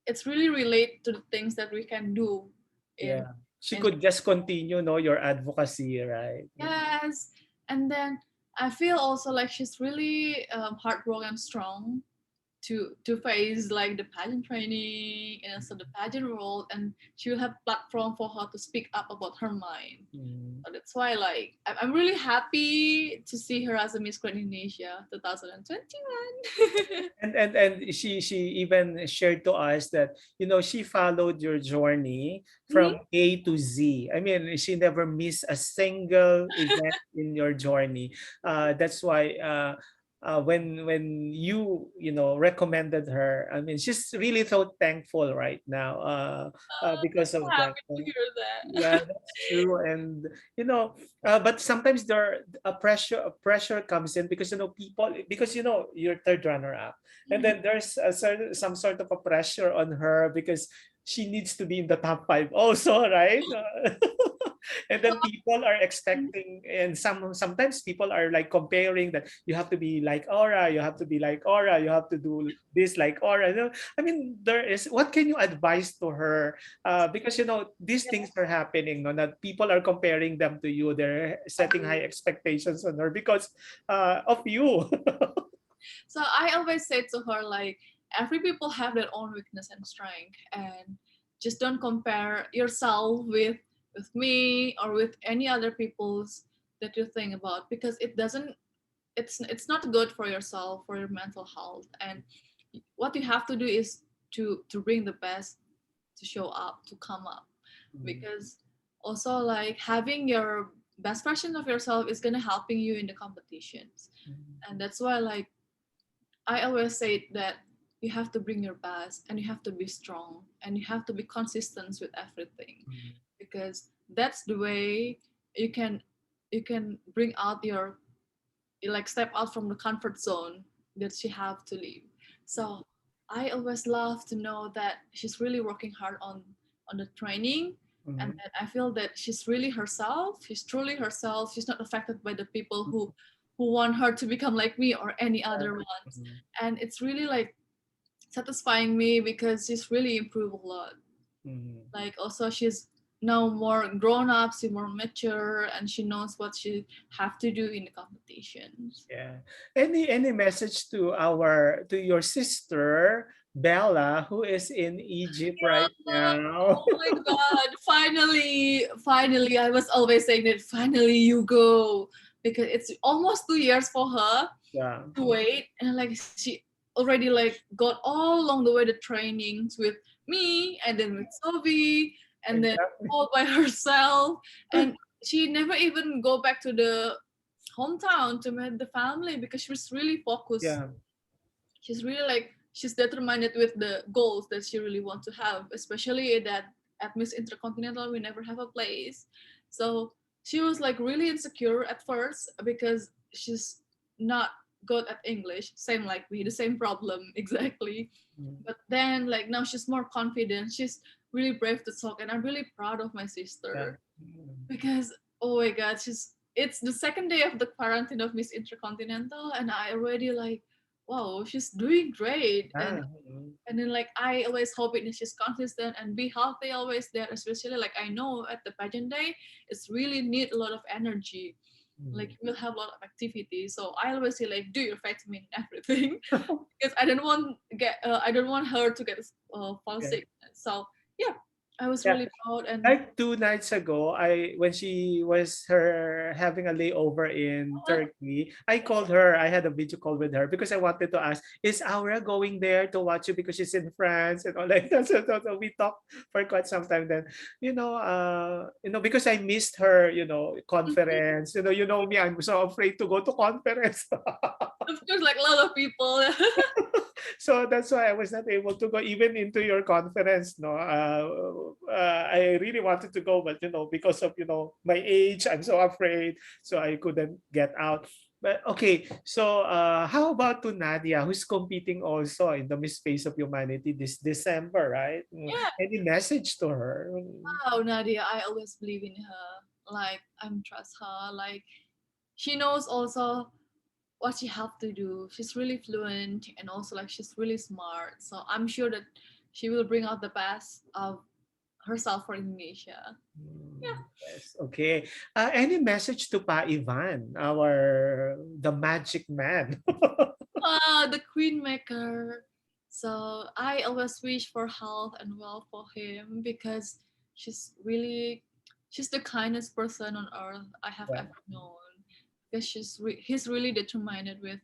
it's really relate to the things that we can do in Yeah. She in could just continue, no, your advocacy, right? yes. And then I feel also like she's really hardworking and strong to face like the pageant training and also the pageant role, and she will have platform for her to speak up about her mind. Mm. So that's why like I'm really happy to see her as a Miss Grand Indonesia 2021. And she even shared to us that she followed your journey Mhm. from A to Z. I mean, she never missed a single event in your journey. That's why when you recommended her, I mean, she's really so thankful right now I'm because so of that. happy to hear Yeah, that. that's true. And but sometimes there a pressure comes in because people, because you're third runner up, and then there's some sort of a pressure on her because she needs to be in the top five also, right? And then people are expecting, and sometimes people are like comparing that you have to be like Aura, you have to be like Aura, you have to do this like Aura. I mean, there is, what can you advise to her? Because these things are happening, no, that people are comparing them to you, they're setting high expectations on her because of you. So I always say to her like every people have their own weakness and strength, and just don't compare yourself with me or with any other people's that you think about, because it doesn't, it's not good for yourself, for your mental health. And what you have to do is to bring the best, to show up, to come up, Mm, because also like having your best version of yourself is gonna helping you in the competitions. mm, And that's why like I always say that you have to bring your best, and you have to be strong, and you have to be consistent with everything, mm, because that's the way you can you can bring out your, you like step out from the comfort zone that you have to leave. So I always love to know that she's really working hard on the training, and mm, that I feel that she's really herself. She's truly herself. She's not affected by the people who want her to become like me or any other ones. mm, And it's really like satisfying me because she's really improved a lot. mm. Like also she's now more grown up, she's more mature, and she knows what she have to do in the competitions. Yeah. Any message to your sister Bella, who is in Egypt right now? Oh my god, finally, I was always saying that finally you go, because it's almost 2 years for her Yeah. to wait, and like she already like got all along the way the trainings with me, and then with Sophie, and then Exactly. all by herself, and she never even go back to the hometown to meet the family because she was really focused. Yeah. She's really like she's determined with the goals that she really wants to have, especially that at Miss Intercontinental we never have a place. So she was like really insecure at first because she's not good at English, same like me, the same problem exactly. Mm, But then like now she's more confident, she's really brave to talk, and I'm really proud of my yeah. sister Mm, because oh my god, it's the second day of the quarantine of Miss Intercontinental, and I already like, wow, she's doing great. Ah, And then like I always hope it is just consistent and be healthy always there, especially like I know at the pageant day, it's really need a lot of energy. Like mm. we'll have a lot of activity. So I always say like do your vitamin and everything because I don't want her to get fall Yeah. sick. So yeah, I was Yeah. really proud and Like 2 nights ago, I when she was her having a layover in uh, Turkey, I called her. I had a video call with her because I wanted to ask, is Aura going there to watch you because she's in France and all like that. So we talked for quite some time. Then, because I missed her, conference. Me, I'm so afraid to go to conference. of course like a lot of people. So that's why I was not able to go even into your conference. No, I really wanted to go, but because of my age, I'm so afraid, so I couldn't get out. But okay, so how about to Nadia, who's competing also in the Miss Space of Humanity this December, right? Yeah. Any message to her? Wow, Nadia, I always believe in her. Like I'm trust her. Like she knows also what she have to do. She's really fluent and also like she's really smart. So I'm sure that she will bring out the best of herself for Indonesia. Yeah. Yes. Okay. Any message to Pa Ivan, the magic man? The queen maker. So I always wish for health and wealth for him because she's really she's the kindest person on earth I have Yeah. ever known. Because he's really determined with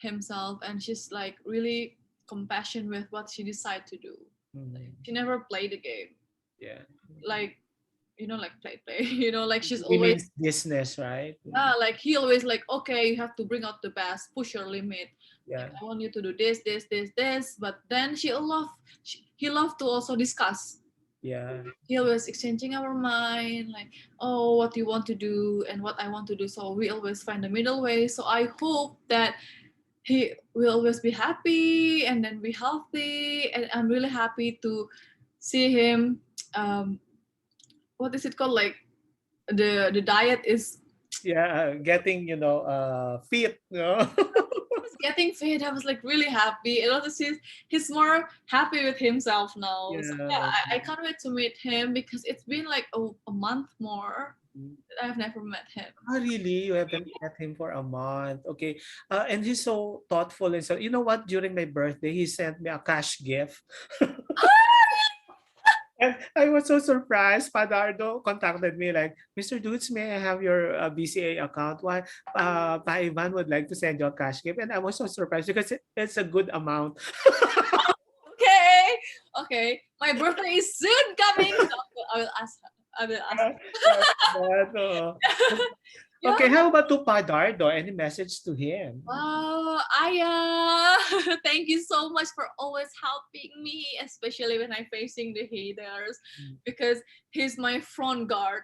himself and she's like really compassionate with what she decide to do. Like, Mm, she never played the game. yeah. Like like play. Like she's He always means business, right? like he always like, okay, you have to bring out the best, push your limit. Like Yeah. I want you to do this. But then he loved to also discuss. Yeah. He always exchanging our mind, like, oh, what you want to do and what I want to do. So we always find the middle way. So I hope that he will always be happy and then be healthy. And I'm really happy to see him. Um, what is it called? Like the diet is Yeah. Getting, fit, was getting fit. I was like really happy. And also he's more happy with himself now. So yeah, Yeah. I can't wait to meet him because it's been like a month more that I've never met him. Oh, really? You haven't met him for a month. Okay. And he's so thoughtful and so, you know what? During my birthday, he sent me a cash gift. And I was so surprised. Padardo contacted me like, Mr. Dudes, may I have your BCA account? Why? Pa Ivan would like to send you a cash gift. And I was so surprised because it's a good amount. Okay, okay. My birthday is soon coming. So I will ask her. I will ask. But, Yeah. okay, how about to Padardo? Any message to him? Wow, Aya, thank you so much for always helping me, especially when I'm facing the haters, because he's my front guard.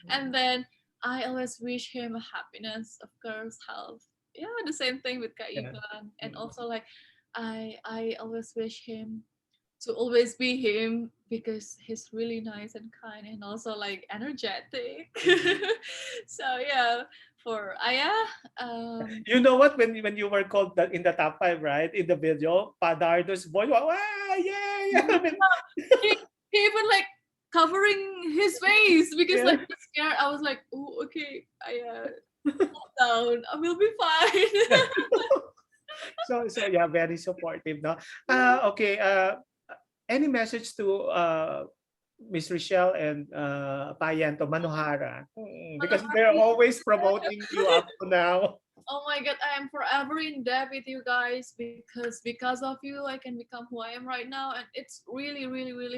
And then I always wish him happiness, of course, health. Yeah, the same thing with Kak Yeah. Ivan. And also like I always wish him to always be him because he's really nice and kind and also like energetic. So yeah, for Aya, You know what? When you were called in the top five, right? In the video, Padardo's voice, wow, yeah, yeah. I mean, he, he even like covering his face because yeah. like he's scared. I was like, oh okay, I calm down, I will be fine. So yeah, very supportive, no? Okay. Any message to Miss Rochelle and Payan to Manohara? Because they're always promoting you up to now. Oh my god, I am forever in debt with you guys because of you I can become who I am right now and it's really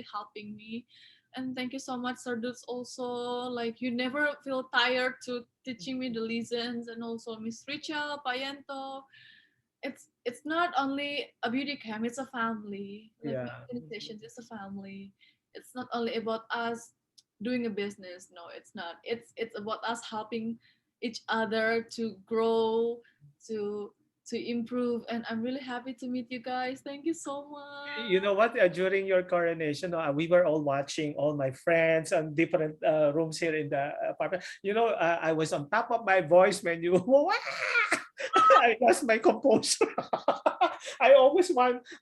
helping me. And thank you so much, Sir Dudes, also. Like you never feel tired to teaching me the lessons and also Miss Richa, Payento. It's not only a beauty camp, it's a family. Like my Yeah. organizations, it's a family. It's not only about us doing a business. No, it's not. It's about us helping each other to grow, to to improve. And I'm really happy to meet you guys. Thank you so You know much. what? During your coronation, we were all watching, all my friends on different rooms here in the apartment. I was on top of my voice when you. I lost my composure. I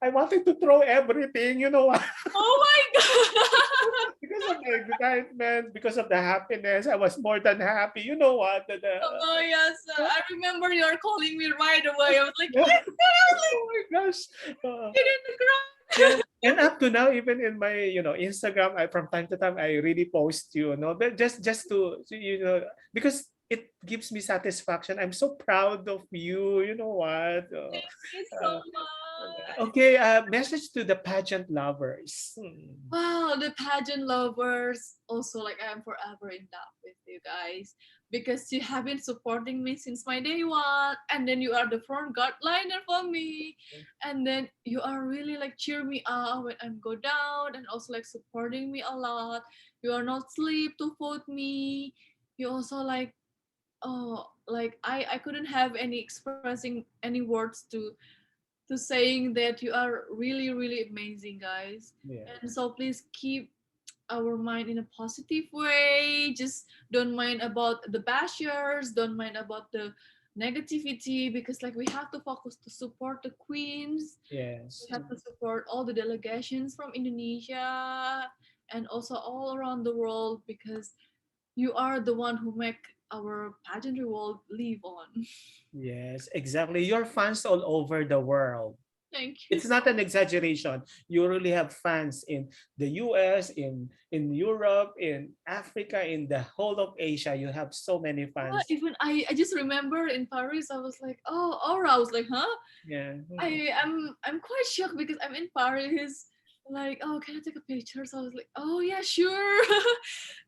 wanted to throw everything. You know what? Oh my god. Because of the excitement, because of the happiness, I was more than happy. You know what? Oh yes, I remember you're calling me right away. I was like, Yeah. yes, I was like, Oh my gosh. Uh, get in the Yeah, ground. and up to now, even in my Instagram, I from time to time I really post but just because it gives me satisfaction. I'm so proud of you. You know what? Thank you so much. Okay, message to the pageant lovers. Wow, the pageant lovers. Also, like I'm forever in love with you guys because you have been supporting me since my day one, and then you are the front guard liner for me, and then you are really like cheer me up when I go down, and also like supporting me a lot. You are not sleep to vote me. You also like like I couldn't have any expressing any words to saying that you are really really amazing guys, Yeah. and so please keep our mind in a positive way. Just don't mind about the bashers, don't mind about the negativity, because like we have to focus to support the queens. We Yes. have to support all the delegations from Indonesia and also all around the world, because you are the one who make our pageantry world live on. Yes, exactly. Your fans all over the world. Thank you It's so not an exaggeration. You really have fans in the US, in Europe, in Africa, in the whole of Asia. You have so many much. fans. Even I just remember in Paris, I was like, oh, Aura. I was like, huh? Yeah. I'm quite shocked because I'm in Paris. Like, oh, can I take a picture? So I was like, oh yeah, sure.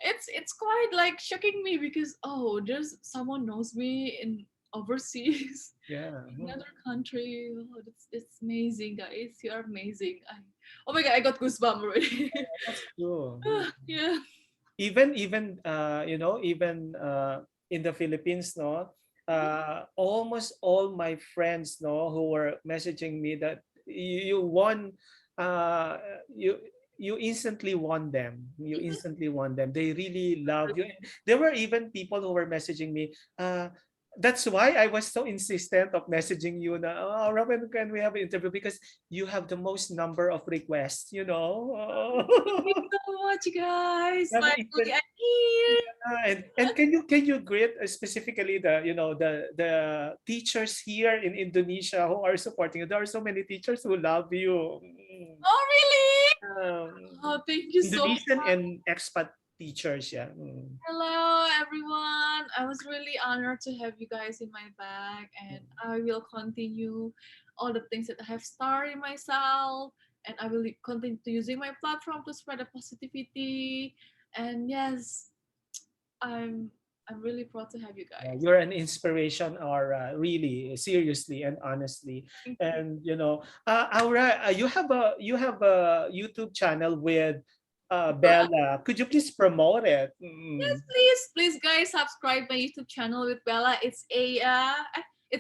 It's quite like shocking me because oh, there's someone knows me in overseas, Yeah. in another country. Oh, it's amazing, guys. You are amazing. Oh my god, I got goosebumps already. That's true. Yeah. Even in the Philippines, no, almost all my friends, no, who were messaging me that you won, uh, you you instantly won them. You instantly won them. They really love you. There were even people who were messaging me. That's why I was so insistent of messaging you na, oh, Robin, can we have an interview? Because you have the most number of requests, you know. Thank you so much, guys. Yeah, Finally, I'm here. and can you greet specifically the teachers here in Indonesia who are supporting you? There are so many teachers who love you. Oh, really? Um, Oh, thank you so Indonesian much. and expat teachers, yeah. Hello, everyone. I was really honored to have you guys in my bag, and I will continue all the things that I have started myself, and I will continue to using my platform to spread the positivity. And yes, I'm I'm really proud to have you guys. You're an inspiration, Aura, really, seriously and honestly. Thank you. And Aura, you have a YouTube channel with Bella. Could you please promote it? Yes, please, guys, subscribe my YouTube channel with Bella. It's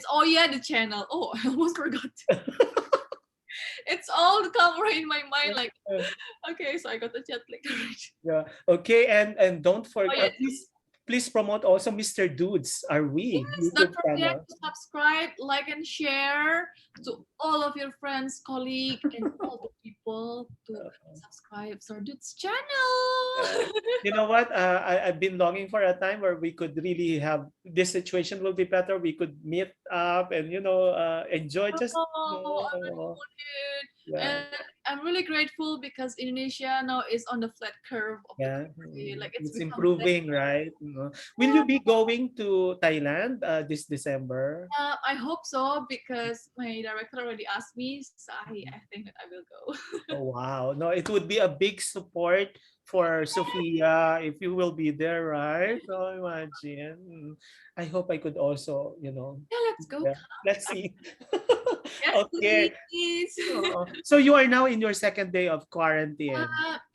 oh yeah, the channel. Oh, I almost forgot. It's all the camera in my mind. Like, okay, so I got the jet lag already. Yeah. Okay, and don't Oh forget, yeah, please promote also Mr. Dudes. Are we yes, don't YouTube forget channel? to subscribe, like, and share to all of your friends, colleagues, and all the people to subscribe Sardut's Uh, channel. you know what? I've been longing for a time where we could really have this situation will be better. We could meet up and enjoy just Oh, I really want it. yeah. And I'm really grateful because Indonesia now is on the flat curve of the Yeah, country. Like it's it's become better. improving, right? Will you be going to Thailand this December? I hope so because my director already asked me, so I think that I will go. Oh wow! No, it would be a big support for Sophia if you will be there, right? So imagine. I hope I could also, Yeah, let's go. yeah. Let's see. Yes, Okay. please. So you are now in your second day of quarantine,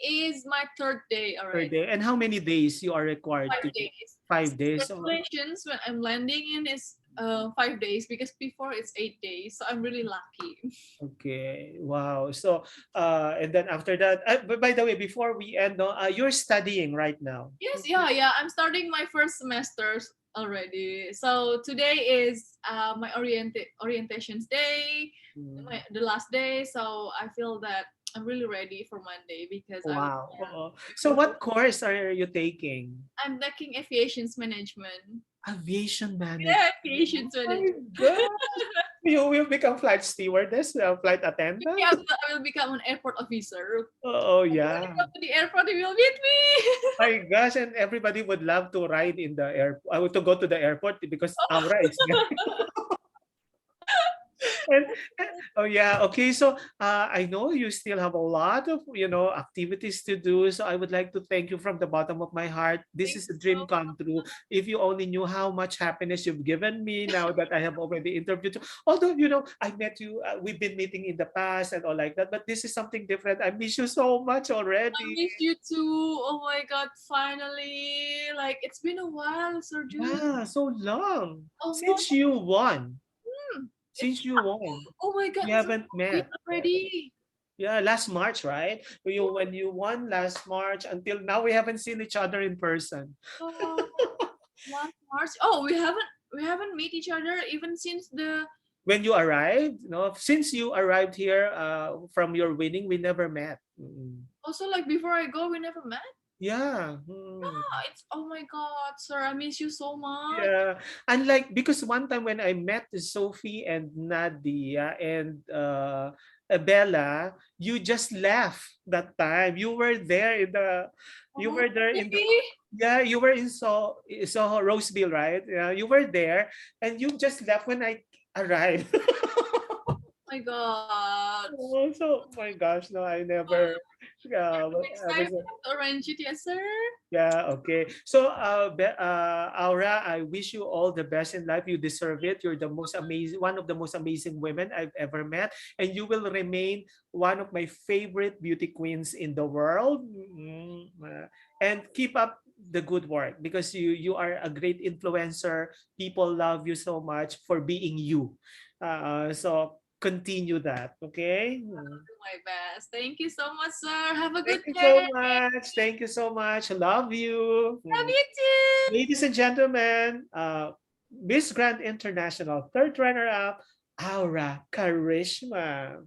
Is my third day third already. day, and how many days you are required to? 5 days. 5 days. So, Calculations when I'm landing in is 5 days because before it's 8 days. So I'm really lucky. Okay. Wow. So, and then after that, but by the way, before we end, no, you're studying right now. Yes, yeah, yeah. I'm starting my first semesters already. So today is my orientations day, Mm. the last day. So I feel that I'm really ready for Monday because I will. Wow. Yeah, Oo. So, before what course are you taking? I'm taking aviations management. Aviation management. Yeah, aviations My management. gosh. You will become flight stewardess, flight attendant? Yeah, I will become an airport officer. Oh, When I yeah. go to the airport, you will meet me. My gosh, and everybody would love to ride in the airport, to go to the airport because Aura is there. And, oh yeah, okay. So I know you still have a lot of activities to do. So I would like to thank you from the bottom of my heart. This Thank is a you dream so come true. If you only knew how much happiness you've given me now that I have already interviewed you. Although I met you, we've been meeting in the past and all like that. But this is something different. I miss you so much I already. miss you too. Oh my god, finally. Like it's been a while, Sir Jude. Yeah, so long Almost since you won. it's Since you won, oh my god, we it's haven't a week met. already. Yeah, last March, right? When you won last March until now, we haven't seen each other in person. Oh, last March. Oh, we haven't met each other even since the When you arrived, since you arrived here from your winning, we never met. also like before I go, we never met. Yeah. Yeah, it's oh my god, sir, I miss you so much. Yeah. And like, because one time when I met Sophie and Nadia and Bella, you just left that time. You Oh, were there in the, really? yeah, you were in Soho, Roseville, right? Yeah, you were there and you just left when I arrived. My god. Oh, so, my gosh, no, I never, Next I time was, we have to arrange it, yes, sir. yeah, okay. So, Aura, I wish you all the best in life. You deserve it. You're the most amazing, one of the most amazing women I've ever met, and you will remain one of my favorite beauty queens in the world. And keep up the good work because you are a great influencer. People love you so much for being you. So continue that, okay? Do my best. Thank you so much, sir. Have a Thank good you day. so much. Thank you so much. Love you. Love you too. Ladies and gentlemen, Miss Grand International third runner-up, Aura Charisma.